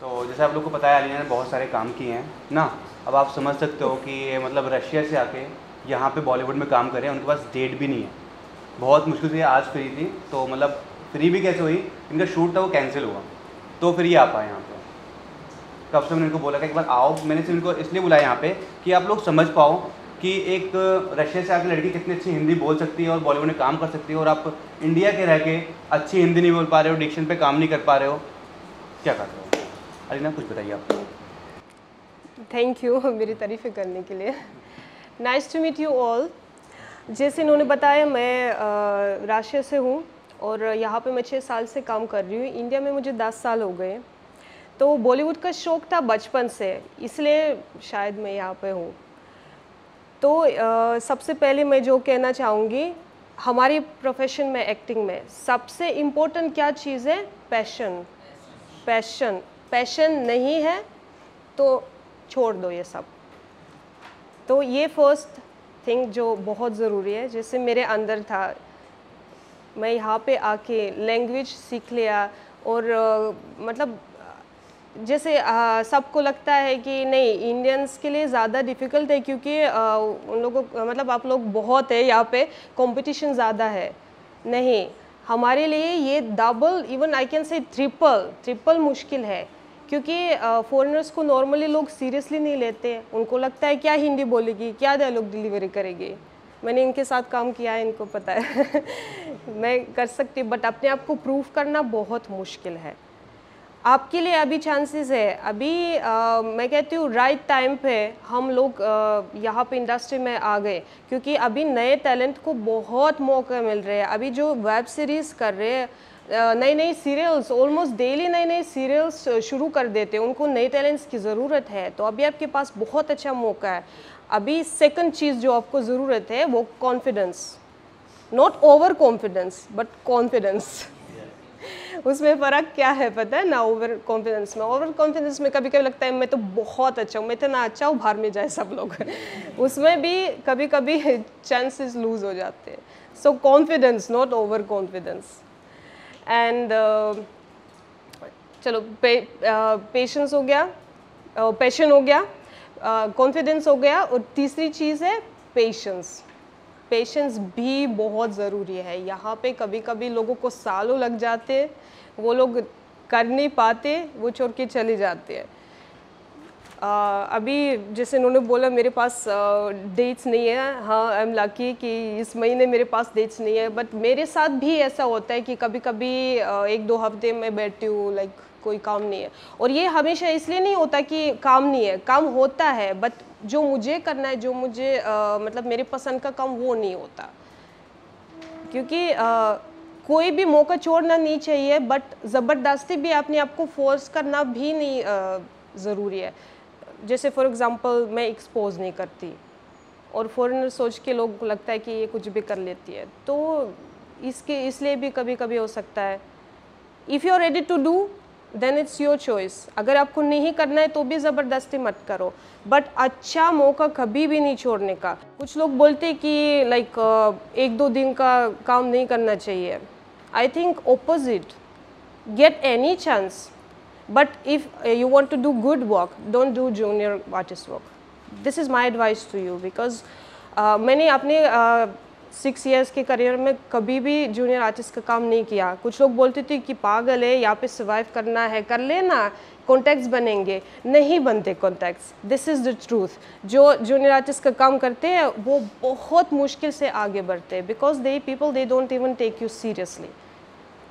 तो जैसे आप लोग को पता है अलीना ने बहुत सारे काम किए हैं ना। अब आप समझ सकते हो कि ये मतलब रशिया से आके यहाँ पे बॉलीवुड में काम कर रहे हैं, उनके पास डेट भी नहीं है। बहुत मुश्किल से आज फ्री थी, तो मतलब फ्री भी कैसे हुई, इनका शूट था वो कैंसिल हुआ, तो फिर ये आ पाए यहाँ पे। कब से मैंने इनको बोला कि एक बार आओ, मैंने सिर्फ इनको इसलिए बुलाया यहाँ पे कि आप लोग समझ पाओ कि एक रशिया से आके लड़की कितनी अच्छी हिंदी बोल सकती है और बॉलीवुड में काम कर सकती है, और आप इंडिया के रह के अच्छी हिंदी नहीं बोल पा रहे हो, डिक्शन पे काम नहीं कर पा रहे हो, क्या कर रहे हो? अलीना कुछ बताइए आप। थैंक यू मेरी तारीफ़ें करने के लिए। Nice to meet you all. जैसे इन्होंने बताया, मैं रशिया से हूँ और यहाँ पे मैं 6 साल से काम कर रही हूँ। इंडिया में मुझे 10 साल हो गए। तो बॉलीवुड का शौक़ था बचपन से, इसलिए शायद मैं यहाँ पे हूँ। तो सबसे पहले मैं जो कहना चाहूँगी, हमारी प्रोफेशन में, एक्टिंग में सबसे इम्पोर्टेंट क्या चीज़ है? पैशन। पैशन पैशन नहीं है तो छोड़ दो ये सब। तो ये फर्स्ट थिंग जो बहुत ज़रूरी है, जैसे मेरे अंदर था, मैं यहाँ पे आके लैंग्वेज सीख लिया। और मतलब जैसे सबको लगता है कि नहीं, इंडियंस के लिए ज़्यादा डिफ़िकल्ट है क्योंकि उन लोगों मतलब आप लोग बहुत है यहाँ पे, कंपटीशन ज़्यादा है। नहीं, हमारे लिए ये double, even I can say triple मुश्किल है, क्योंकि फॉरेनर्स को नॉर्मली लोग सीरियसली नहीं लेते। उनको लगता है क्या हिंदी बोलेगी, क्या डायलॉग डिलीवरी करेगी। मैंने इनके साथ काम किया है, इनको पता है मैं कर सकती, बट अपने आप को प्रूव करना बहुत मुश्किल है। आपके लिए अभी चांसेस है, अभी मैं कहती हूँ राइट टाइम पे हम लोग यहाँ पे इंडस्ट्री में आ गए, क्योंकि अभी नए टैलेंट को बहुत मौका मिल रहे हैं। अभी जो वेब सीरीज़ कर रहे हैं, नई नई सीरियल्स, ऑलमोस्ट डेली नई नई सीरियल्स शुरू कर देते हैं, उनको नए टैलेंट्स की ज़रूरत है। तो अभी आपके पास बहुत अच्छा मौका है। अभी सेकंड चीज़ जो आपको ज़रूरत है वो confidence, not over confidence but confidence. उसमें फ़र्क क्या है पता है ना? ओवर कॉन्फिडेंस में कभी कभी लगता है मैं तो बहुत अच्छा हूँ, मैं इतना अच्छा हूँ, बाहर में जाए सब लोग उसमें भी कभी कभी चांसेस लूज हो जाते हैं। सो confidence, not over confidence. And चलो, पेशेंस हो गया, पैशन हो गया, कॉन्फिडेंस हो गया, और तीसरी चीज़ है पेशेंस। पेशेंस भी बहुत ज़रूरी है। यहाँ पे कभी कभी लोगों को सालों लग जाते हैं, वो लोग कर नहीं पाते, वो छोड़ के चले जाते हैं। अभी जैसे उन्होंने बोला मेरे पास डेट्स नहीं है, हाँ आई एम लकी कि इस महीने मेरे पास डेट्स नहीं है, बट मेरे साथ भी ऐसा होता है कि कभी कभी 1-2 हफ्ते में बैठती हूँ, लाइक कोई काम नहीं है। और ये हमेशा इसलिए नहीं होता कि काम नहीं है, काम होता है, बट जो मुझे करना है, जो मुझे मतलब मेरे पसंद का काम, वो नहीं होता। क्योंकि कोई भी मौका छोड़ना नहीं चाहिए, बट ज़बरदस्ती भी अपने आप को फोर्स करना भी नहीं ज़रूरी है। जैसे फॉर एग्ज़ाम्पल मैं एक्सपोज नहीं करती और फॉरेनर सोच के लोग को लगता है कि ये कुछ भी कर लेती है, तो इसलिए भी कभी कभी हो सकता है। If you are ready to do then it's your choice. अगर आपको नहीं करना है तो भी ज़बरदस्ती मत करो, बट अच्छा मौका कभी भी नहीं छोड़ने का। कुछ लोग बोलते हैं कि लाइक 1-2 दिन का काम नहीं करना चाहिए। I think opposite, get any chance, but if you want to do good work, don't do junior artist work. This is my advice to you, because मैंने अपने 6 years के करियर में कभी भी जूनियर आर्टिस्ट का काम नहीं किया। कुछ लोग बोलते थे कि पागल है, यहाँ पे सर्वाइव करना है, कर लेना, कॉन्टैक्ट्स बनेंगे। नहीं बनते contacts, this is the truth. जो जूनियर आर्टिस्ट का काम करते हैं वो बहुत मुश्किल से आगे बढ़ते हैं, because they don't even take you seriously.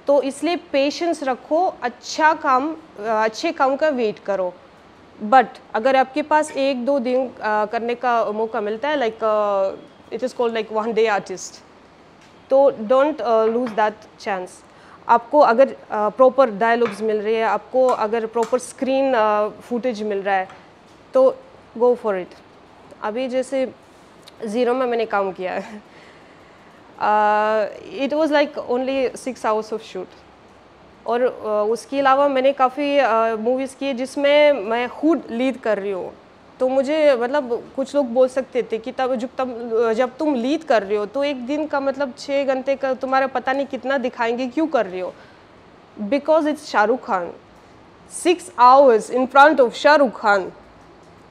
तो इसलिए पेशेंस रखो, अच्छे काम का वेट करो। बट अगर आपके पास 1-2 दिन करने का मौका मिलता है, like it is called like 1 day artist, तो डोंट लूज दैट चांस। आपको अगर प्रॉपर डायलॉग्स मिल रही है, आपको अगर प्रॉपर स्क्रीन फुटेज मिल रहा है, तो गो फॉर इट। अभी जैसे ज़ीरो में मैंने काम किया है, it was like only 6 hours of shoot. और उसके अलावा मैंने काफ़ी मूवीज़ की जिसमें मैं खुद लीड कर रही हूँ। तो मुझे मतलब कुछ लोग बोल सकते थे कि जब तुम लीड कर रही हो तो एक दिन का मतलब 6 घंटे का तुम्हारा पता नहीं कितना दिखाएंगे, क्यों कर रही हो? Because it's Shahrukh Khan, 6 hours in front of Shahrukh Khan.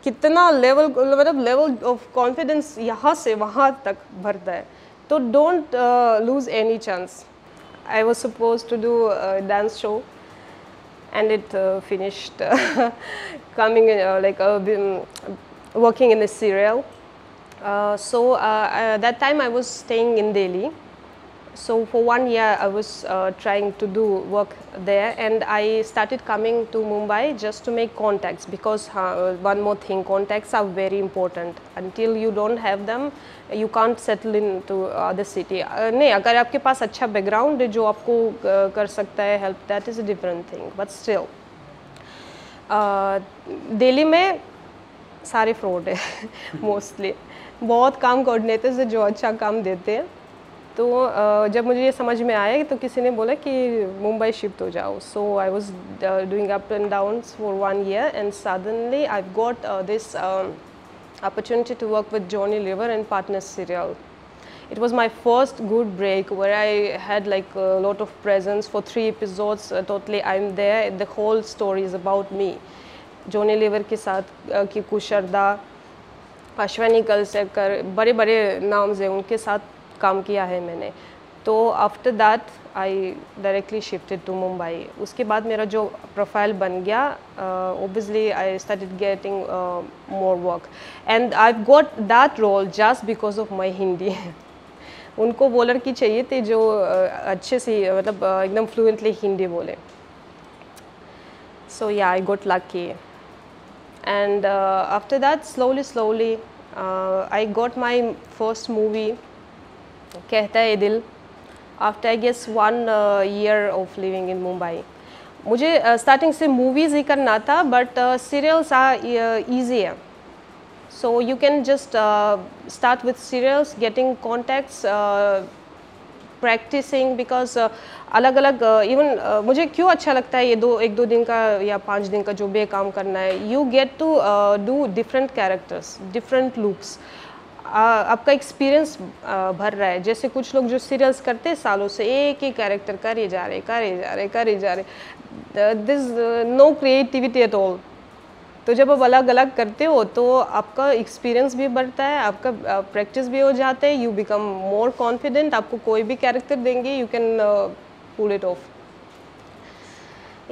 कितना लेवल मतलब लेवल ऑफ कॉन्फिडेंस यहाँ से वहाँ तक भरता है. तो don't lose any chance. I was supposed to do a dance show, and it finished coming working in a serial. That time I was staying in Delhi. So for 1 year I was trying to do work there, and I started coming to Mumbai just to make contacts, because one more thing, contacts are very important. Until you don't have them, you can't settle into the city. नहीं, अगर आपके पास अच्छा background है जो आपको कर सकता है help, that is a different thing. But still, Delhi में सारे fraud है mostly. बहुत काम coordinators है जो अच्छा काम देते हैं. तो जब मुझे ये समझ में आया तो किसी ने बोला कि मुंबई शिफ्ट हो जाओ. So I was doing up and downs for 1 year, and suddenly I got this opportunity to work with Johnny Lever and Partners serial. It was my first good break where I had like a lot of presence for 3 episodes. Totally I'm there. The whole story is about me. Johnny Lever के साथ कीकू शर्दा, अश्वनी कलसेकर, बड़े बड़े नाम हैं, उनके साथ काम किया है मैंने. तो after that I directly shifted to Mumbai. उसके बाद मेरा जो प्रोफाइल बन गया, obviously I started getting more work, and I got that role just because of my Hindi. उनको वो लड़की चाहिए थी जो अच्छे से मतलब एकदम फ्लुएंटली हिंदी बोले. So yeah I got lucky, and after that slowly I got my first movie, Kehta Hai Dil, after I guess 1 year of living in Mumbai. मुझे स्टार्टिंग से मूवीज़ ही करना था, बट सीरियल्स आर ईजी है. So you can just start with serials, getting contacts, practising, because अलग अलग even मुझे क्यों अच्छा लगता है ये 1-2 दिन का या 5 दिन का जो भी काम करना है, you get to do different characters, different looks. आपका एक्सपीरियंस भर रहा है. जैसे कुछ लोग जो सीरियल्स करते हैं सालों से एक ही कैरेक्टर करे जा रहे, this no creativity at all. तो जब आप अलग अलग करते हो तो आपका एक्सपीरियंस भी बढ़ता है, आपका प्रैक्टिस भी हो जाता है, यू बिकम मोर कॉन्फिडेंट. आपको कोई भी कैरेक्टर देंगे, you can pull it off.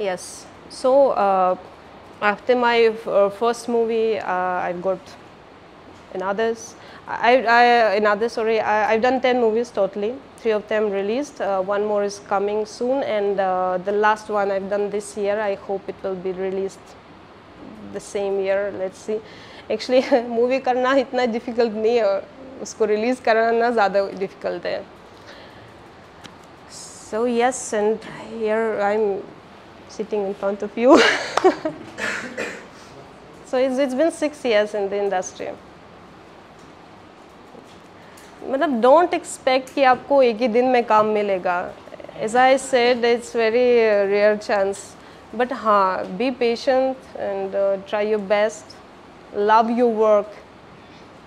Yes, so after my first movie I got in others. I've done 10 movies totally. 3 of them released. 1 more is coming soon, and the last one I've done this year. I hope it will be released the same year. Let's see. Actually, movie करना इतना difficult नहीं है, उसको release करना ज़्यादा difficult है. So yes, and here I'm sitting in front of you. So it's been 6 years in the industry. मतलब don't expect कि आपको एक ही दिन में काम मिलेगा. As I said, it's very rare chance, but हाँ, be patient and try your best, love your work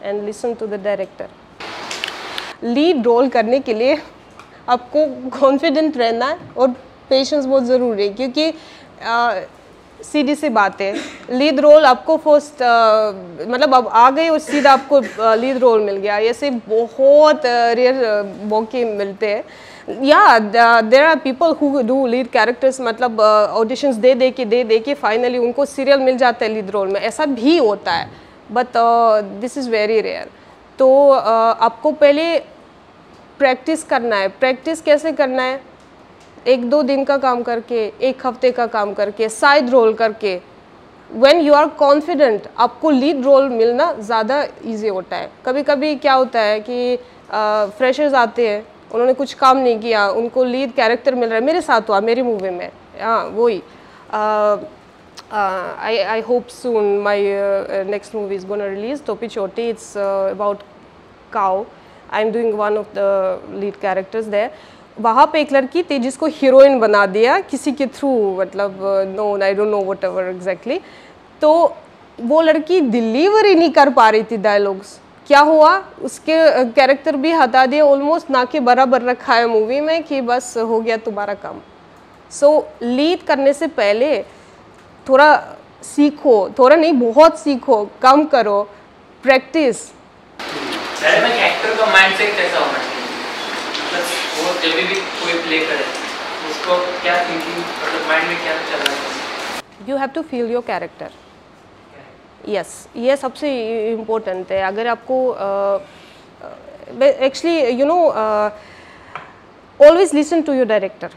and listen to the director. Lead role करने के लिए आपको कॉन्फिडेंट रहना है और पेशेंस बहुत ज़रूरी है, क्योंकि सीधी सी बात है, लीड रोल आपको फर्स्ट मतलब अब आ गए और सीधा आपको लीड रोल मिल गया. ऐसे बहुत रेयर मौके मिलते हैं. Yeah there are people who do lead characters, मतलब ऑडिशंस दे के फाइनली उनको सीरियल मिल जाता है लीड रोल में. ऐसा भी होता है, but this is very rare. तो आपको पहले प्रैक्टिस करना है. प्रैक्टिस कैसे करना है? 1-2 दिन का काम करके, 1 हफ्ते का काम करके, साइड रोल करके. व्हेन यू आर कॉन्फिडेंट, आपको लीड रोल मिलना ज़्यादा इजी होता है. कभी कभी क्या होता है कि फ्रेशर्स आते हैं, उन्होंने कुछ काम नहीं किया, उनको लीड कैरेक्टर मिल रहा है. मेरे साथ हुआ मेरी मूवी में. हाँ, वही. I hope soon my next movie is gonna release, Topi Choti. It's about cow. I'm doing one of the lead characters there. वहाँ पे एक लड़की थी जिसको हीरोइन बना दिया किसी के थ्रू, मतलब no I don't know whatever exactly. तो वो लड़की डिलीवरी नहीं कर पा रही थी डायलॉग्स. क्या हुआ, उसके कैरेक्टर भी हटा दिए, ऑलमोस्ट ना के बराबर रखा है मूवी में कि बस हो गया तुम्हारा काम. सो लीड करने से पहले थोड़ा सीखो, थोड़ा नहीं बहुत सीखो, कम करो, प्रैक्टिस। मैडम एक एक्टर का माइंडसेट कैसा होना चाहिए, मतलब वो जब भी कोई प्ले करे उसको क्या थिंकिंग, मतलब माइंड में क्या चल रहा है? You have to feel your character. Yes, ये सबसे इम्पोर्टेंट है। अगर आपको actually you know always listen to your director.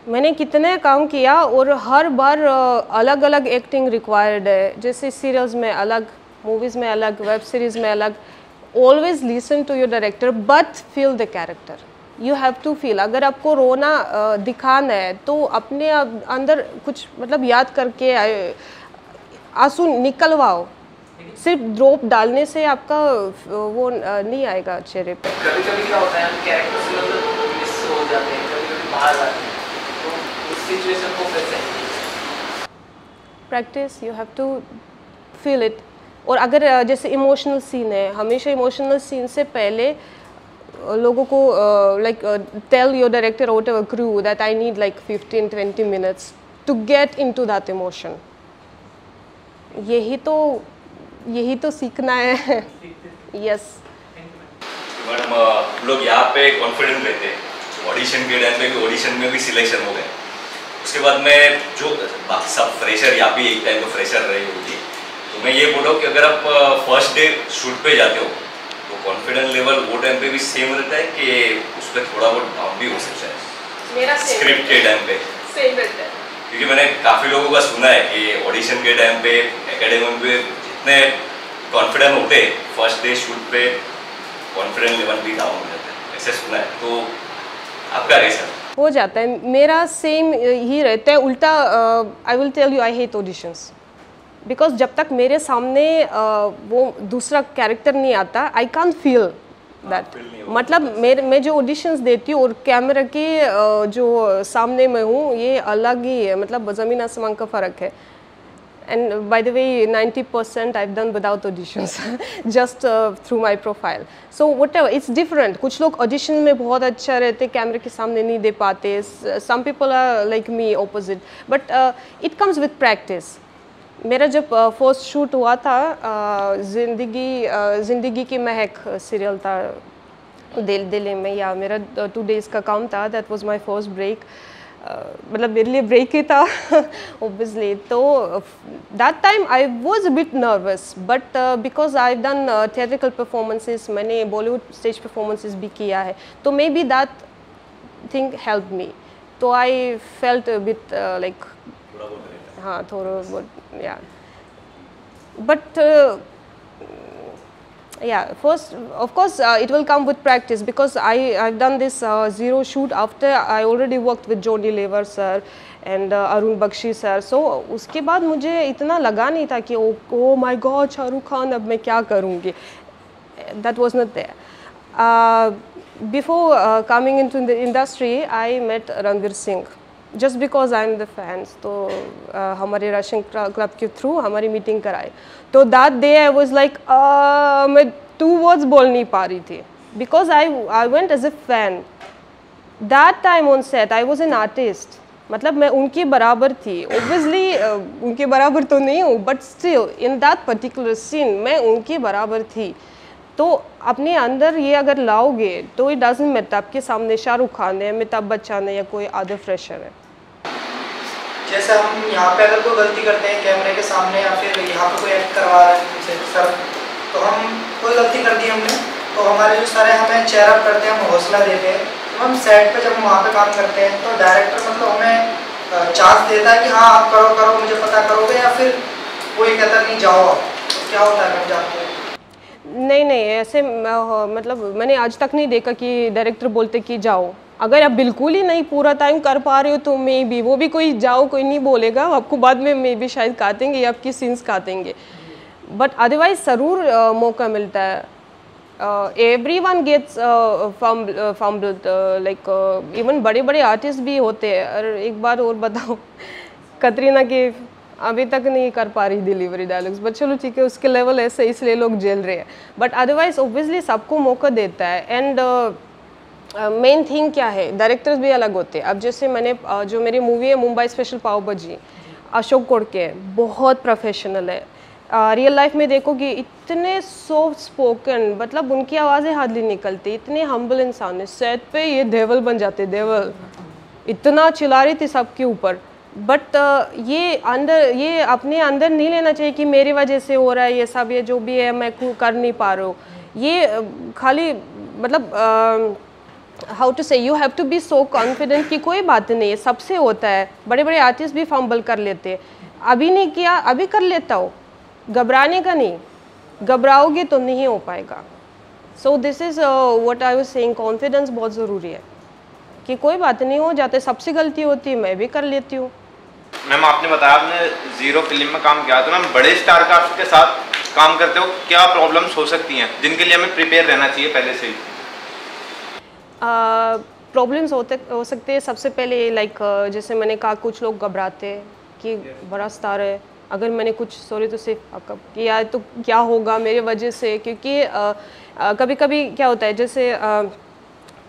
मैंने कितने काम किया और हर बार अलग अलग एक्टिंग रिक्वायर्ड है, जैसे सीरियल्स में अलग, मूवीज़ में अलग, वेब सीरीज़ में अलग। Always listen to your director but feel the character. You have to feel. अगर आपको रोना दिखाना है तो अपने अंदर कुछ मतलब याद करके आंसू निकलवाओ। सिर्फ ड्रॉप डालने से आपका वो नहीं आएगा चेहरे पे। कभी कभी क्या होता है, कैरेक्टर से मतलब मिस हो जाते हैं, कभी कभी बाहर आते हैं, तो उस सिचुएशन को कैसे? Practice, you have to feel it. और अगर जैसे इमोशनल सीन है, हमेशा इमोशनल सीन से पहले लोगों को लाइक टेल योर डायरेक्टर और whatever crew that I need like 15-20 minutes to get into that emotion. यही तो सीखना है। यस। मैडम लोग यहाँ पे कॉन्फिडेंट रहते हैं, ऑडिशन के टाइम पे भी, ऑडिशन में भी सिलेक्शन हो गए, उसके बाद में जो बाकी सब फ्रेशर यहाँ भी एक टाइम तो फ्रेशर रही होगी, तो मैं ये बोल रहा हूँ कि अगर आप फर्स्ट डे शूट पे जाते हो तो कॉन्फिडेंस लेवल वो टाइम पे भी सेम रहता है कि उस पर थोड़ा बहुत डाउन भी हो सकता है मेरा स्क्रिप्ट के टाइम पे? सेम रहता है, क्योंकि मैंने काफ़ी लोगों का सुना है कि ऑडिशन के टाइम पे एकेडमी में जितने कॉन्फिडेंट होते फर्स्ट डे शूट पे कॉन्फिडेंस लेवल भी डाउन हो जाता है, ऐसे सुना है। तो आपका कैसा हो जाता है? मेरा सेम ही रहता है। उल्टा I will tell you, I hate auditions because जब तक मेरे सामने वो दूसरा कैरेक्टर नहीं आता, आई कांट फील दैट। मतलब मैं जो ऑडिशंस देती हूँ और कैमरा के जो सामने मैं हूँ, ये अलग ही है, मतलब ज़मीन आसमान का फ़र्क है। And by the way, 90% I've done without auditions, just through my profile. So whatever, it's different. कुछ लोग audition में बहुत अच्छा रहते, कैमरे के सामने नहीं दे पाते. Some people are like me, opposite. But it comes with practice. मेरा जब फर्स्ट शूट हुआ था, ज़िंदगी की महक सीरियल था दिल्ली में, या मेरा 2 days का काम था. That was my first break. मतलब मेरे लिए ब्रेक ही था obviously. तो that time I was a bit nervous, but because I've done theatrical performances, मैंने Bollywood stage performances भी किया है, तो maybe that thing helped me. तो I felt a bit like हाँ थोड़ा बहुत, yeah. But yeah, first of course it will come with practice, because I've done this zero shoot after I already worked with Jodie Lever sir and Arun Bakshi sir. So उसके बाद मुझे इतना लगा नहीं था कि oh my god Shahrukh Khan, अब मैं क्या करूँगी. That was not there. Before coming into the industry, I met Ranveer Singh just because I'm the fans. तो हमारे रशियन क्लब के थ्रू हमारी मीटिंग कराई. तो that day I was like मैं 2 words बोल नहीं पा रही थी, because I went as a fan. That time on set I was an artist. मतलब मैं उनकी बराबर थी. Obviously उनके बराबर तो नहीं हूँ, but still in that particular scene मैं उनकी बराबर थी. तो अपने अंदर ये अगर लाओगे तो it doesn't matter आपके सामने शाहरुख खान है, अमिताभ बच्चन है, या कोई अदर फ्रेशर है. जैसे हम यहाँ पे अगर कोई गलती करते हैं कैमरे के सामने, या फिर यहाँ पे कोई एक्ट करवा रहा है हमसे सर, तो हम कोई गलती कर दी हमने, तो हमारे जो सर हैं हमें चेयर अप करते हैं, हम हौसला देते हैं. तो हम सेट पे जब हम वहाँ पे काम करते हैं तो डायरेक्टर मतलब हमें चांस देता है कि हाँ आप करो मुझे पता करोगे, या फिर कोई कहता नहीं जाओ आप. तो क्या होता है हम जाते हैं? नहीं ऐसे मतलब मैंने आज तक नहीं देखा कि डायरेक्टर बोलते कि जाओ. अगर आप बिल्कुल ही नहीं पूरा टाइम कर पा रहे हो तो मे बी वो भी कोई जाओ कोई नहीं बोलेगा आपको, बाद में मे बी शायद काटेंगे या आपकी सीन्स काटेंगे, बट अदरवाइज ज़रूर मौका मिलता है. एवरीवन गेट्स फम्बल्ड, लाइक इवन बड़े बड़े आर्टिस्ट भी होते हैं. और एक बार और बताओ, कतरीना के अभी तक नहीं कर पा रही डिलीवरी डायलॉग्स, बट चलो ठीक है, उसके लेवल ऐसे इसलिए लोग झेल रहे हैं. बट अदरवाइज ऑब्वियसली सबको मौका देता है. एंड मेन थिंग क्या है, डायरेक्टर्स भी अलग होते हैं. अब जैसे मैंने जो मेरी मूवी है मुंबई स्पेशल पाव भाजी, अशोक कोड़के बहुत प्रोफेशनल है। रियल लाइफ में देखोगे इतने सॉफ्ट स्पोकन, मतलब उनकी आवाज़ें हार्डली निकलती, इतने हम्बल इंसान है। सेट पे ये देवल बन जाते, देवल इतना चिल्ला रही थी सबके ऊपर। बट ये अपने अंदर नहीं लेना चाहिए कि मेरी वजह से हो रहा है ये सब, ये जो भी है मैं कर नहीं पा रहा हूँ। ये खाली मतलब how to say, you have to be so confident कि कोई बात नहीं है, सबसे होता है। बड़े बड़े आर्टिस्ट भी फंबल कर लेते हैं, अभी नहीं किया अभी कर लेता हो, घबराने का नहीं, घबराओगे तो नहीं हो पाएगा। So this is what I was saying, confidence बहुत ज़रूरी है कि कोई बात नहीं, हो जाते, सबसे गलती होती है, मैं भी कर लेती हूँ। मैम आपने बताया आपने ज़ीरो फिल्म में काम किया, तो मैम बड़े स्टार कास्ट के साथ काम करते हो क्या प्रॉब्लम्स हो सकती हैं जिनके लिए हमें प्रिपेयर रहना चाहिए पहले से ही? प्रॉब्लम्स हो सकते हैं। सबसे पहले लाइक जैसे मैंने कहा, कुछ लोग घबराते हैं कि बड़ा स्टार है, अगर मैंने कुछ सॉरी तो सिर्फ किया तो क्या होगा मेरे वजह से, क्योंकि कभी कभी क्या होता है, जैसे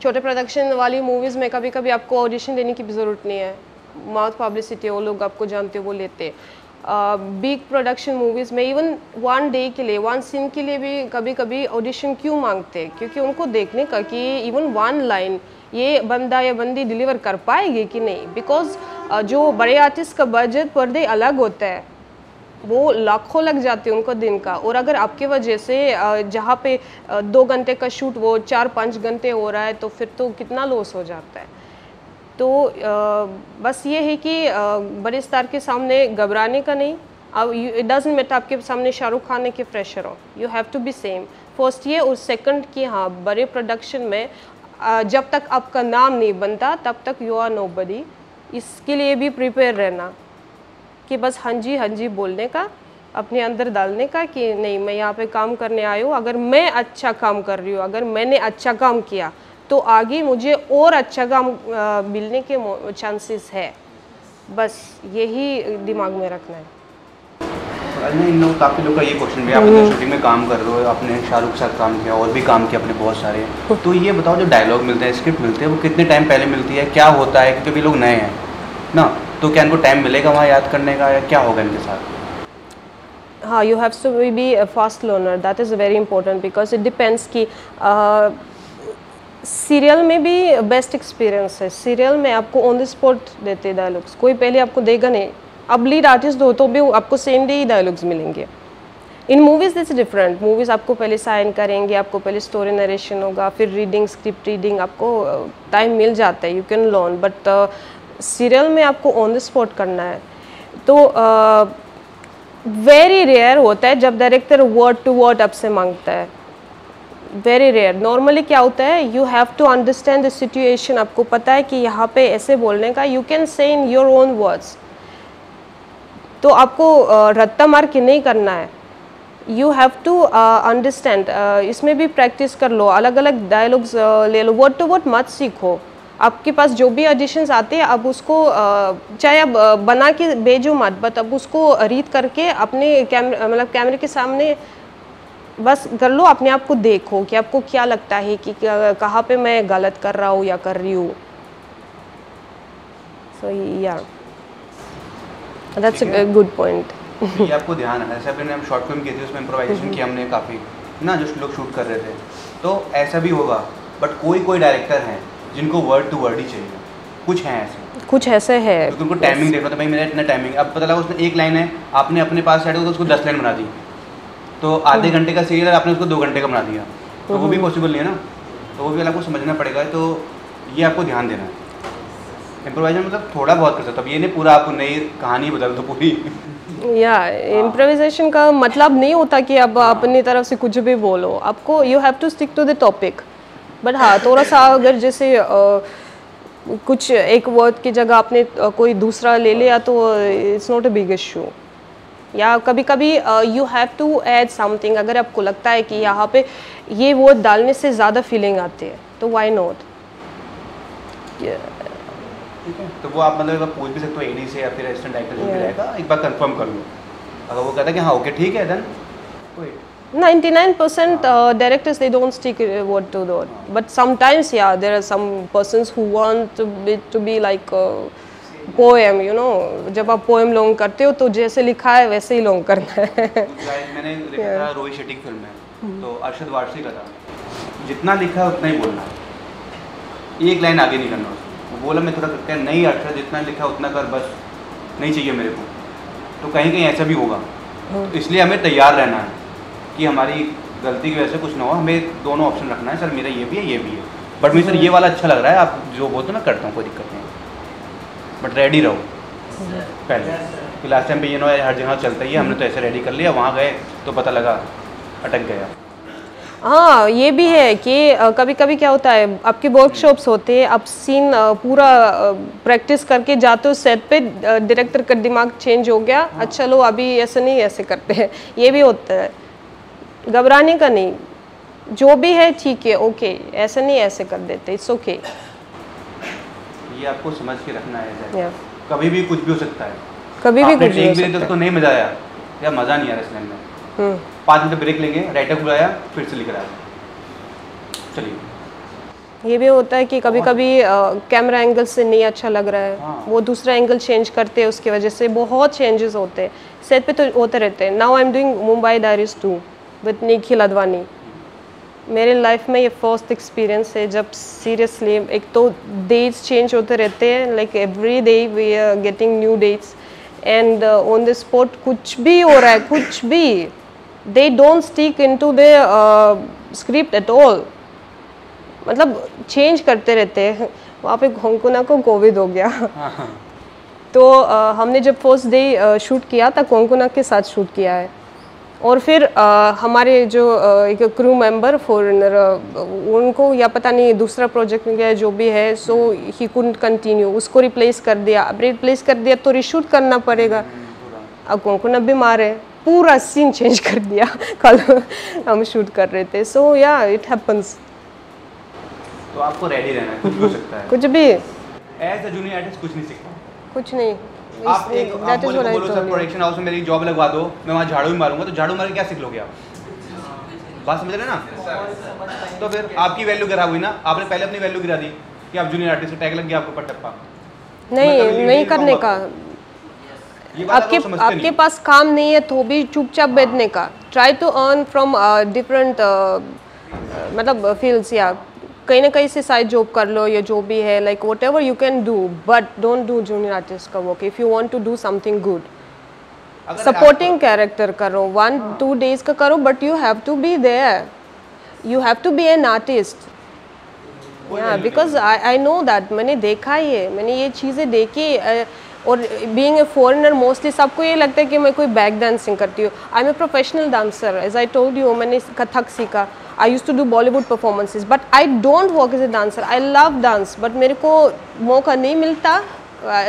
छोटे प्रोडक्शन वाली मूवीज़ में कभी कभी आपको ऑडिशन देने की भी ज़रूरत नहीं है, माउथ पब्लिसिटी वो लोग आपको जानते हो वो लेते। बिग प्रोडक्शन मूवीज़ में इवन वन डे के लिए, वन सीन के लिए भी कभी कभी ऑडिशन क्यों मांगते हैं, क्योंकि उनको देखने का कि इवन वन लाइन ये बंदा या बंदी डिलीवर कर पाएगी कि नहीं। बिकॉज जो बड़े आर्टिस्ट का बजट पर डे अलग होता है, वो लाखों लग जाते हैं उनको दिन का, और अगर आपके वजह से जहाँ पे 2 घंटे का शूट वो 4-5 घंटे हो रहा है, तो फिर तो कितना लॉस हो जाता है। तो बस ये है कि बड़े स्टार के सामने घबराने का नहीं। अब इट डजंट मैटर आपके सामने शाहरुख खान है कि फ्रेशर हो, you have to be same. First ये, और सेकंड कि हाँ, बड़े प्रोडक्शन में जब तक आपका नाम नहीं बनता तब तक यू आर नोबडी। इसके लिए भी प्रिपेयर रहना कि बस हाँ जी बोलने का, अपने अंदर डालने का कि नहीं मैं यहाँ पे काम करने आई हूँ, अगर मैं अच्छा काम कर रही हूँ, अगर मैंने अच्छा काम किया तो आगे मुझे और अच्छा काम मिलने के चांसेस है। बस यही दिमाग में रखना है। इन लोग काफ़ी लोग का ये क्वेश्चन भी, आप शूटिंग में काम कर रहे हो, आपने शाहरुख के साथ काम किया और भी काम किया आपने बहुत सारे, तो ये बताओ जो डायलॉग मिलते हैं, स्क्रिप्ट मिलते हैं, वो कितने टाइम पहले मिलती है, क्या होता है, क्योंकि अभी लोग नए हैं ना, तो क्या इनको टाइम मिलेगा वहाँ याद करने का, या क्या होगा इनके साथ? हाँ, you have to be a fast learner, that is very important, because it depends कि सीरियल में भी बेस्ट एक्सपीरियंस है। सीरियल में आपको ऑन द स्पॉट देते हैं डायलॉग्स, कोई पहले आपको देगा नहीं। अब लीड आर्टिस्ट हो तो भी आपको सेम डे ही डायलॉग्स मिलेंगे। इन मूवीज़ दिस डिफरेंट, मूवीज़ आपको पहले साइन करेंगे, आपको पहले स्टोरी नरेशन होगा, फिर रीडिंग, स्क्रिप्ट रीडिंग, आपको टाइम मिल जाता है, you can learn. But serial में आपको ऑन द स्पॉट करना है, तो वेरी रेयर होता है जब डायरेक्टर वर्ड टू वर्ड आपसे मांगता है, वेरी रेयर। नॉर्मली क्या होता है, you have to understand the situation, आपको पता है कि यहाँ पे ऐसे बोलने का, you can say in your own words, तो आपको रत्ता मार के नहीं करना है, यू हैव टू अंडरस्टैंड। इसमें भी प्रैक्टिस कर लो, अलग अलग डायलॉग्स ले लो, वर्ड टू वर्ड मत सीखो। आपके पास जो भी ऑडिशंस आते हैं, अब उसको चाहे अब बना के भेजो मत, बट अब उसको रीड करके अपने मतलब कैमरे के सामने बस कर लो, अपने आप को देखो कि आपको क्या लगता है कि कहाँ पे मैं गलत कर रहा हूँ या कर रही हूँ। सो या दैट्स अ गुड पॉइंट। ये आपको ध्यान है, जैसे हमने शॉर्ट फिल्म की थी, उसमें इम्प्रोवाइजेशन किया हमने काफ़ी ना, जो लोग शूट कर रहे थे, तो ऐसा भी होगा। बट कोई डायरेक्टर हैं जिनको वर्ड टू वर्ड ही चाहिए, कुछ हैं ऐसे, कुछ ऐसे है, क्योंकि उनको टाइमिंग देखना था, भाई मेरा इतना टाइमिंग, अब पता लगा उसने एक लाइन है, आपने अपने पास सेट उसको 10 लाइन बना दी, तो आधे घंटे का सीरियल आपने उसको 2 घंटे का बना दिया, तो वो भी पॉसिबल नहीं है ना, तो वो भी आपको समझना पड़ेगा। तो ये आपको ध्यान देना है। इम्प्रोवाइजेशन मतलब थोड़ा बहुत कर सकते, अब ये नहीं पूरा आपको नई कहानी बदल दो पूरी। या इम्प्रोवाइजेशन का मतलब नहीं होता कि अब अपनी तरफ से कुछ भी बोलो, आपको you have to stick to the topic. But हाँ, थोड़ा सा अगर जैसे कुछ एक वर्ड की जगह आपने कोई दूसरा ले लिया तो it's not a big issue. या कभी कभी you have to add something, अगर आपको लगता है कि यहाँ पे ये वर्ड डालने से ज़्यादा फीलिंग आती है तो व्हाई नॉट। ठीक है, तो वो आप मतलब एक बार पूछ भी सकते हो एडी से या फिर असिस्टेंट डायरेक्टर जो भी रहेगा, एक बार कंफर्म कर लो। अगर वो कहता है कि हाँ ओके ठीक है, then 99% directors they don't stick word to word, but sometimes yeah there are some persons who want it to be like poem, you know, जब आप पोएम लॉन्ग करते हो तो जैसे लिखा है वैसे ही लॉन्ग करना है। मैंने लिखा था रोहित शेट्टी की फिल्म में, तो अरशद वारसी का था, जितना लिखा है उतना ही बोलना है, एक लाइन आगे नहीं करना उसको। वो बोला मैं थोड़ा करके नहीं अरशद जितना लिखा उतना कर, बस नहीं चाहिए मेरे को। तो कहीं कहीं ऐसा भी होगा, तो इसलिए हमें तैयार रहना है कि हमारी गलती की वजह से कुछ ना हो। हमें दोनों ऑप्शन रखना है, सर मेरा ये भी है ये भी है, बट मुझे सर ये वाला अच्छा लग रहा है, आप जो बोलते हो मैं करता हूँ, कोई दिक्कत नहीं, बट रेडी रहो पहले। कि लास्ट टाइम पे ये ना हर जगह चलता ही है, हमने तो ऐसे रेडी कर लिया, वहाँ गए तो पता लगा अटक गया। हाँ, ये भी है कि कभी कभी क्या होता है, आपके वर्कशॉप्स होते हैं, आप सीन पूरा प्रैक्टिस करके जाते हो सेट पे, डायरेक्टर का दिमाग चेंज हो गया, अच्छा लो अभी ऐसे नहीं ऐसे करते हैं, ये भी होता है। घबराने का नहीं, जो भी है ठीक है, ओके, ऐसे नहीं ऐसे कर देते, इट्स ओके। ये आपको समझ के रखना है, कभी भी कुछ भी हो सकता है, कभी भी कुछ भी हो सकता है। सकता तो नहीं मजा आया या मज़ा नहीं आ रहा इसमें, 5 मिनट ब्रेक लेंगे, राइटर को बुलाया, फिर से लिख रहा है, चलिए। ये भी होता है कि कभी कभी कैमरा एंगल से नहीं अच्छा लग रहा है, हाँ। वो दूसरा एंगल चेंज करते हैं, उसकी वजह से बहुत चेंजेस होते हैं सेट पे, तो होते रहते हैं। Now I am doing Mumbai diaries 2 with Nikhil Advani. मेरे लाइफ में ये फर्स्ट एक्सपीरियंस है जब सीरियसली, एक तो डेट्स चेंज होते रहते हैं, like every day we are getting new dates, and on the spot कुछ भी हो रहा है, कुछ भी, they don't stick into the script at all, मतलब चेंज करते रहते हैं। वहाँ पे कोंकणा को कोविड हो गया। तो हमने जब फर्स्ट डे शूट किया था, कोंकणा के साथ शूट किया है, और फिर हमारे जो एक क्रू मेंबर फॉरेनर, उनको या पता नहीं दूसरा प्रोजेक्ट में गया जो भी है, सो ही कुडंट कंटिन्यू, उसको रिप्लेस कर दिया। अब रिप्लेस कर दिया तो रिशूट करना पड़ेगा। अब कोंकणा बीमार है, पूरा सीन चेंज कर दिया। कल हम शूट कर रहे थे, सो या इट हैपन्स। तो आपको रेडी रहना है, कुछ भी हो सकता है, कुछ भी, एज अ जूनियर आर्टिस्ट कुछ नहीं सीखता, कुछ नहीं। आप एक आप That is what I बोलो sir told you. Production house में मेरी जॉब लगवा दो, मैं वहाँ झाड़ू ही मारूंगा, तो झाड़ू मार के क्या सीख लोगे आप? बात समझ रहे ना? तो फिर आपकी वैल्यू खराब हुई ना, आपने पहले अपनी वैल्यू गिरा दी कि आप जूनियर आर्टिस्ट, टैग लग गया आपको ऊपर टप्पा। नहीं करने का, ये बात आपके आप समझते आपके नहीं। पास काम नहीं है तो भी चुपचाप बैठने का, try to earn from different मतलब फील्ड्स, या कहीं ना कहीं से साइड जॉब कर लो, या जो भी है, like whatever you can do, but don't do junior artist का work. If you want to do something good, supporting character करो, 1-2 डेज का करो, but you have to be there, you have to be an artist. या because I know that, मैंने देखा ही है, मैंने ये चीज़ें देखी। और बीइंग ए फॉरेनर, मोस्टली सबको ये लगता है कि मैं कोई बैक डांसिंग करती हूँ। I am a professional dancer, as I told you, मैंने कथक सीखा, I use to do Bollywood performances, but I don't work as a dancer. I love dance, but मेरे को मौका नहीं मिलता।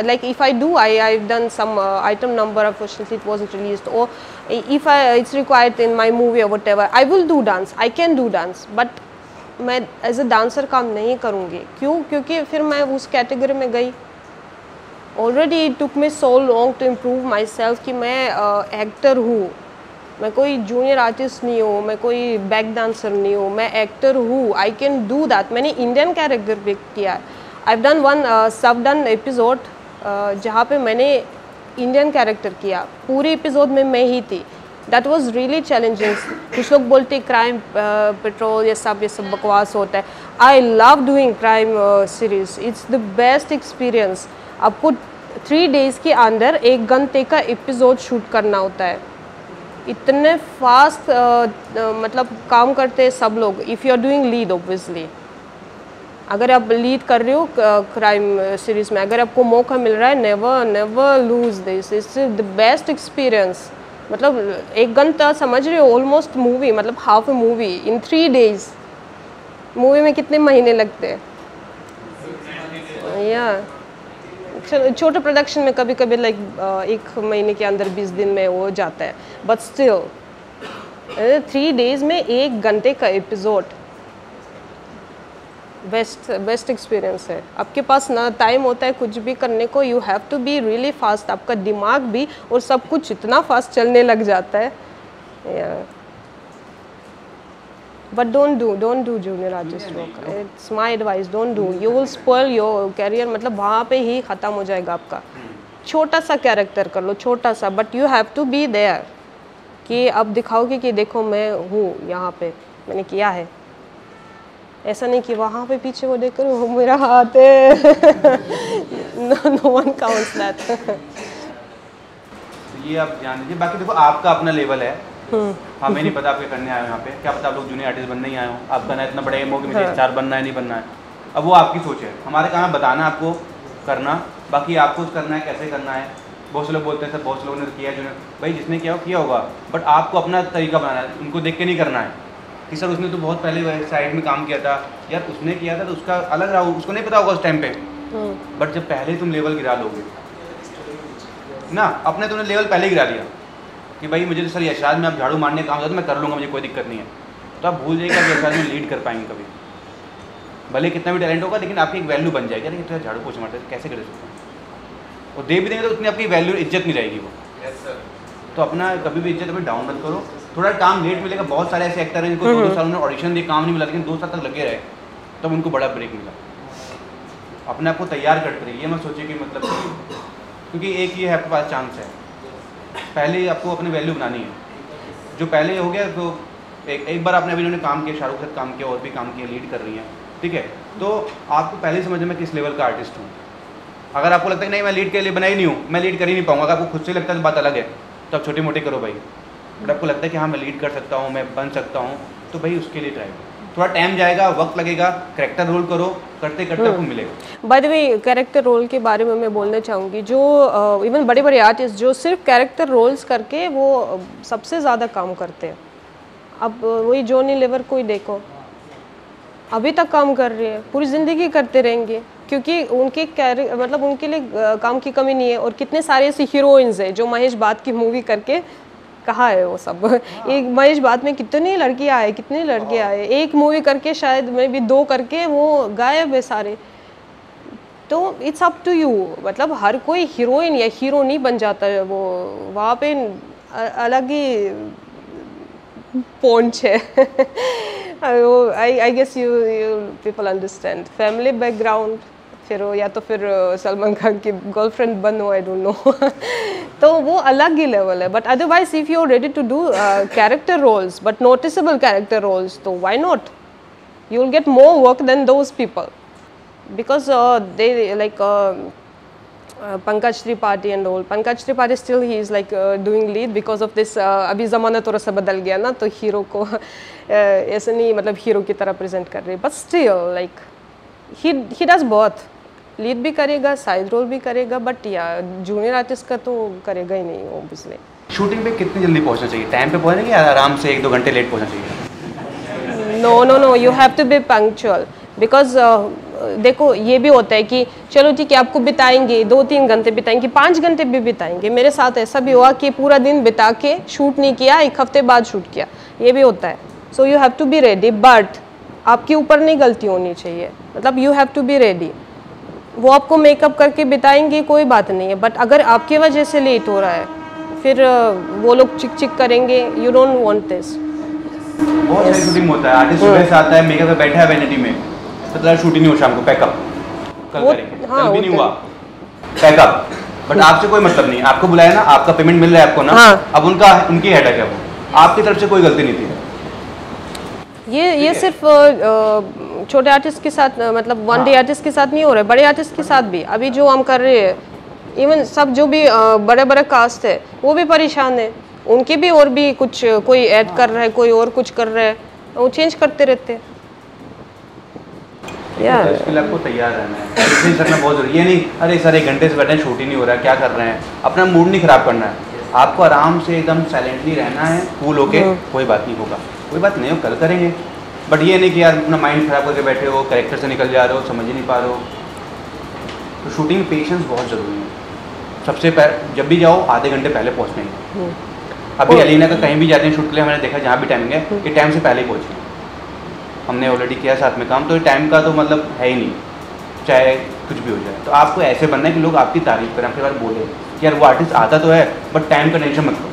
Like if I do, I've done some item number, unfortunately it wasn't released, or if it's required in my movie or whatever, I will do dance, I can do dance, but मैं as a dancer काम नहीं करूँगी। क्यों? क्योंकि फिर मैं उस category में गई। Already it took me so long to improve myself कि मैं एक्टर हूँ, मैं कोई जूनियर आर्टिस्ट नहीं हूँ, मैं कोई बैक डांसर नहीं हूँ, मैं एक्टर हूँ। I can do that. मैंने इंडियन कैरेक्टर पिक किया है। आई डन वन सब डन एपिसोड जहाँ पे मैंने इंडियन कैरेक्टर किया, पूरी एपिसोड में मैं ही थी। That was really challenging. कुछ लोग बोलते क्राइम पेट्रोल ये सब बकवास होता है। I love doing crime series, it's the best experience. आपको 3 डेज़ के अंदर 1 घंटे का एपिसोड शूट करना होता है। इतने फास्ट मतलब काम करते हैं सब लोग। If you are doing lead, obviously अगर आप लीड कर रहे हो क्राइम सीरीज में, अगर आपको मौका मिल रहा है, never lose this, it's the best experience. मतलब 1 घंटा समझ रहे हो, ऑलमोस्ट मूवी, मतलब हाफ ए मूवी इन 3 डेज। मूवी में कितने महीने लगते हैं? या छोटे प्रोडक्शन में कभी कभी लाइक 1 महीने के अंदर 20 दिन में हो जाता है, बट स्टिल 3 डेज में 1 घंटे का एपिसोड, बेस्ट एक्सपीरियंस है। आपके पास ना टाइम होता है कुछ भी करने को, you have to be really fast. आपका दिमाग भी और सब कुछ इतना फास्ट चलने लग जाता है। But don't do junior artist work. It's my advice. Don't do. You will spoil your career. मतलब वहाँ पे ही ख़त्म हो जाएगा आपका. छोटा सा कैरेक्टर कर लो, छोटा सा, but you have to be there. कि अब दिखाओगे कि देखो मैं हूँ यहाँ पे, मैंने किया है. ऐसा नहीं कि वहाँ पे पीछे वो देख कर वो मेरा हाथ है. No one counts that. ये आप ध्यान दीजिए. बाकी देखो आपका अपना लेवल है. हमें नहीं पता आपके करने आए हो यहाँ पे. क्या पता आप लोग जूनियर आर्टिस्ट बनने ही आए हो. आपका ना इतना बड़ा एम हो कि मुझे स्टार बनना है नहीं बनना है. अब वो आपकी सोच है. हमारे काम है बताना आपको करना. बाकी आपको करना है कैसे करना है. बहुत से लोग बोलते हैं सर बहुत से लोगों ने किया है जूनियर. भाई जिसने किया होगा, बट आपको अपना तरीका बनाना है. उनको देख के नहीं करना है कि सर उसने तो बहुत पहले साइड में काम किया था. यार उसने किया था तो उसका अलग रहा, उसको नहीं पता होगा उस टाइम पे. बट जब पहले तुम लेवल गिरा लोगे ना, अपने तुमने लेवल पहले गिरा दिया कि भाई मुझे तो सर यशाद में आप झाड़ू मारने का काम होता है तो मैं कर लूँगा, मुझे कोई दिक्कत नहीं है. तो आप भूल जाइएगा कि यशाद में लीड कर पाएंगे कभी. भले कितना भी टैलेंट होगा लेकिन आपकी एक वैल्यू बन जाएगी. अरे तो झाड़ू पोछा मारते कैसे कर सकते हैं. और दे भी देंगे तो उतनी आपकी वैल्यू इज्जत नहीं रहेगी वो. तो अपना कभी भी इज्जत अभी डाउन मत करो. थोड़ा काम लेट मिलेगा. बहुत सारे ऐसे एक्टर हैं जिनको 2 साल उन्होंने ऑडिशन दिए, काम नहीं मिला, लेकिन 2 साल तक लगे रहे तब उनको बड़ा ब्रेक मिला. अपने आप को तैयार करते रहिए. ये मत सोचिए कि मतलब क्योंकि एक ये है आपके पास चांस है. पहले आपको अपनी वैल्यू बनानी है. जो पहले हो गया तो एक बार आपने अभी उन्होंने काम किया, शाहरुख के साथ काम किया, और भी काम किया, लीड कर रही हैं, ठीक है. तो आपको पहले ही समझना मैं किस लेवल का आर्टिस्ट हूँ. अगर आपको लगता है कि नहीं मैं लीड के लिए बना ही नहीं हूँ, मैं लीड कर ही नहीं पाऊँगा, अगर आपको खुद से लगता है तो बात अलग है. तो आप छोटे मोटे करो भाई. बट आपको लगता है कि हाँ मैं लीड कर सकता हूँ, मैं बन सकता हूँ, तो भाई उसके लिए ट्राई करो. थोड़ा टाइम जाएगा, वक्त लगेगा, कैरेक्टर रोल करो, करते करते आपको मिलेगा. By the way character role के बारे में मैं बोलना चाहूँगी. जो इवन बड़े बड़े आर्टिस्ट जो सिर्फ कैरेक्टर रोल्स करके वो सबसे ज़्यादा काम करते हैं. अब वही जॉनी लीवर को ही देखो, अभी तक काम कर रहे हैं, पूरी ज़िंदगी करते रहेंगे क्योंकि उनके मतलब उनके लिए काम की कमी नहीं है. और कितने सारे ऐसे हीरोइंस हैं जो महेश बात की मूवी करके कहाँ है वो सब. एक महेश बात में कितने लड़के आए, एक मूवी करके शायद मैं भी 2 करके वो गायब है सारे. तो इट्स अप टू यू. मतलब हर कोई हीरोइन या हीरो नहीं बन जाता है. वो वहाँ पे अलग ही पहुंच है. I guess you people understand. Family background, फिर या तो फिर सलमान खान की गर्लफ्रेंड बनो, आई डोंट नो. तो वो अलग ही लेवल है. But otherwise if you are ready to do character roles but noticeable character roles, तो why not. You will get more work than those people because they like Pankaj Tripathi and all. Pankaj Tripathi still he is like doing lead because of this. अभी ज़माना थोड़ा सा बदल गया ना, तो hero को ऐसे नहीं मतलब हीरो की तरह प्रेजेंट कर रहे. But still like he does both. Lead भी करेगा, साइड रोल भी करेगा, बट या जूनियर आर्टिस्ट का तो करेगा ही नहीं ऑब्वियसली. शूटिंग पे कितनी जल्दी पहुंचना चाहिए? टाइम पे पहुंचना या आराम से 1-2 घंटे लेट पहुंचना चाहिए? No you have to be punctual. Because देखो ये भी होता है कि चलो ठीक है आपको बिताएंगे 2-3 घंटे बिताएंगे, 5 घंटे भी बिताएंगे. मेरे साथ ऐसा भी हुआ कि पूरा दिन बिता के शूट नहीं किया, 1 हफ्ते बाद शूट किया. ये भी होता है. So you have to be ready. But आपके ऊपर नहीं गलती होनी चाहिए. मतलब you have to be ready. वो आपको मेकअप करके बिताएंगे कोई बात नहीं है, बट अगर आपकी वजह से लेट हो रहा है फिर वो लोग चिक चिक करेंगे. You don't want this. बहुत सारी शूटिंग होता है. आर्टिस्ट सुबह से आता है, मेकअप पे बैठा है वैनिटी में, मतलब शूटिंग नहीं हो, शाम को पैकअप कल करेंगे. कल भी नहीं हुआ पैकअप. बट आपसे कोई मतलब नहीं. आपको बुलाया ना, आपका पेमेंट मिल रहा है आपको ना. अब उनकी हेडेक है, वो आपकी तरफ से कोई गलती नहीं थी. ये सिर्फ छोटे आर्टिस्ट के साथ मतलब 1 डे आर्टिस्ट के साथ नहीं हो रहा है, बड़े आर्टिस्ट के साथ भी. अभी जो हम कर रहे हैं, इवन सब जो भी बड़े बड़े कास्ट है वो भी परेशान है. उनके भी और भी कुछ कोई ऐड कर रहा है, कोई और कुछ कर रहा है, वो चेंज करते रहते हैं. इसके लिए आपको तैयार रहना है. ऐसे करना बहुत जरूरी है. नहीं अरे सर 1 घंटे से बैठे शूट ही नहीं हो रहा है, क्या कर रहे हैं. अपना मूड नहीं खराब करना है. आपको आराम से एकदम साइलेंटली रहना है, कूल होके. कोई बात नहीं होगा, कोई बात नहीं हो, कल करेंगे. बट ये नहीं कि यार अपना माइंड खराब करके बैठे हो, कैरेक्टर से निकल जा रहे हो, समझ ही नहीं पा रहे हो. तो शूटिंग में पेशेंस बहुत ज़रूरी है. सबसे पहले जब भी जाओ आधे घंटे पहले पहुँचने हैं. अभी अलीना का कहीं भी जाते हैं शूट के लिए, मैंने देखा जहाँ भी टाइमिंग है ये टाइम से पहले ही पहुँचे. हमने ऑलरेडी किया साथ में काम, तो ये टाइम का तो मतलब है ही नहीं, चाहे कुछ भी हो जाए. तो आपको ऐसे बनना है कि लोग आपकी तारीफ करें, आपके बारे में बोले कि यार वो आर्टिस्ट आता तो है बट टाइम का टेंशन मत लो.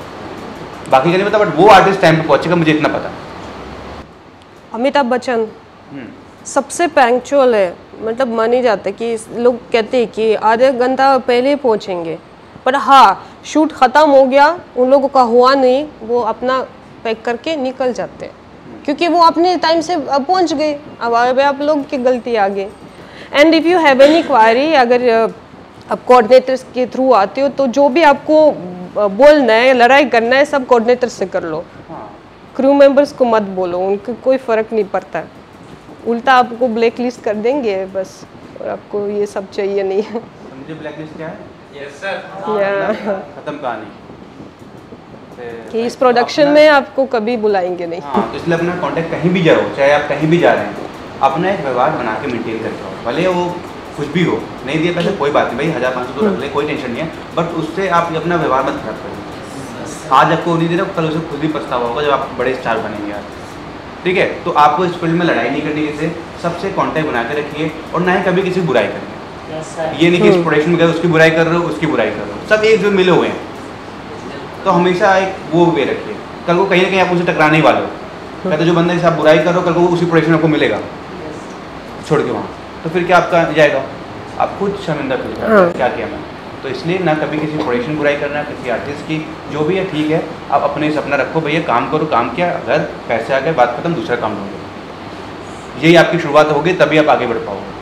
बाकी का नहीं पता, बट वो आर्टिस्ट टाइम पे पहुँचेगा, मुझे इतना पता. अमिताभ बच्चन हम्म, सबसे पंक्चुअल है, मतलब माने जाते कि लोग कहते हैं कि आधे घंटा पहले पहुंचेंगे, पर हाँ शूट ख़त्म हो गया, उन लोगों का हुआ नहीं, वो अपना पैक करके निकल जाते हैं क्योंकि वो अपने टाइम से पहुंच गए। अब आप लोग की गलती आ गई। And if you have any query, अगर आप कोऑर्डिनेटर्स के थ्रू आते हो तो जो भी आपको बोलना है, लड़ाई करना है, सब कोऑर्डिनेटर से कर लो। हाँ क्रू मेंबर्स को मत बोलो, उनको कोई फ़र्क नहीं पड़ता, उल्टा आपको ब्लैक लिस्ट कर देंगे बस, और आपको ये सब चाहिए नहीं है। समझे ब्लैक लिस्ट क्या है? Yes sir. या खत्म कहानी। कि इस प्रोडक्शन में आपको कभी बुलाएंगे नहीं। हाँ, तो इसलिए अपना कांटेक्ट कहीं भी जाओ, चाहे आप कहीं भी जा रहे हैं, अपना एक व्यवहार बना के मेंटेन करके आओ, भले वो कुछ भी हो। नहीं दिए पैसे कोई बात नहीं भाई, 1500 तो रख ले, कोई टेंशन नहीं है, बट उससे आप अपना व्यवहार मत खराब करें। आज आपको नहीं दे रहा, कल उसे खुद भी पछतावा होगा जब आप बड़े स्टार बनेंगे यार। ठीक है, तो आपको इस फील्ड में लड़ाई नहीं करनी, किसी सबसे कांटेक्ट बना के रखिए, और ना ही कभी किसी की बुराई करिए। ये नहीं कि इस प्रोडक्शन में गए उसकी बुराई कर रहे हो, उसकी बुराई कर रहे हो, सब एक जो मिले हुए हैं। तो हमेशा एक वो वे रखिए, कल को कहीं ना कहीं आप उनसे टकराने ही वाले हो। कहते जो बंदे से आप बुराई कर रहे हो, कल को उसी प्रोडक्शन आपको मिलेगा छोड़ के वहाँ, तो फिर क्या आपका जाएगा? आप खुद शर्मिंदा फील करोगे क्या किया मैं। तो इसलिए ना कभी किसी प्रोडक्शन बुराई करना, किसी आर्टिस्ट की, जो भी है ठीक है, आप अपने सपना रखो भैया, काम करो, काम किया, अगर पैसे आ गए बात खत्म, दूसरा काम ढूंढो। यही आपकी शुरुआत होगी, तभी आप आगे बढ़ पाओगे।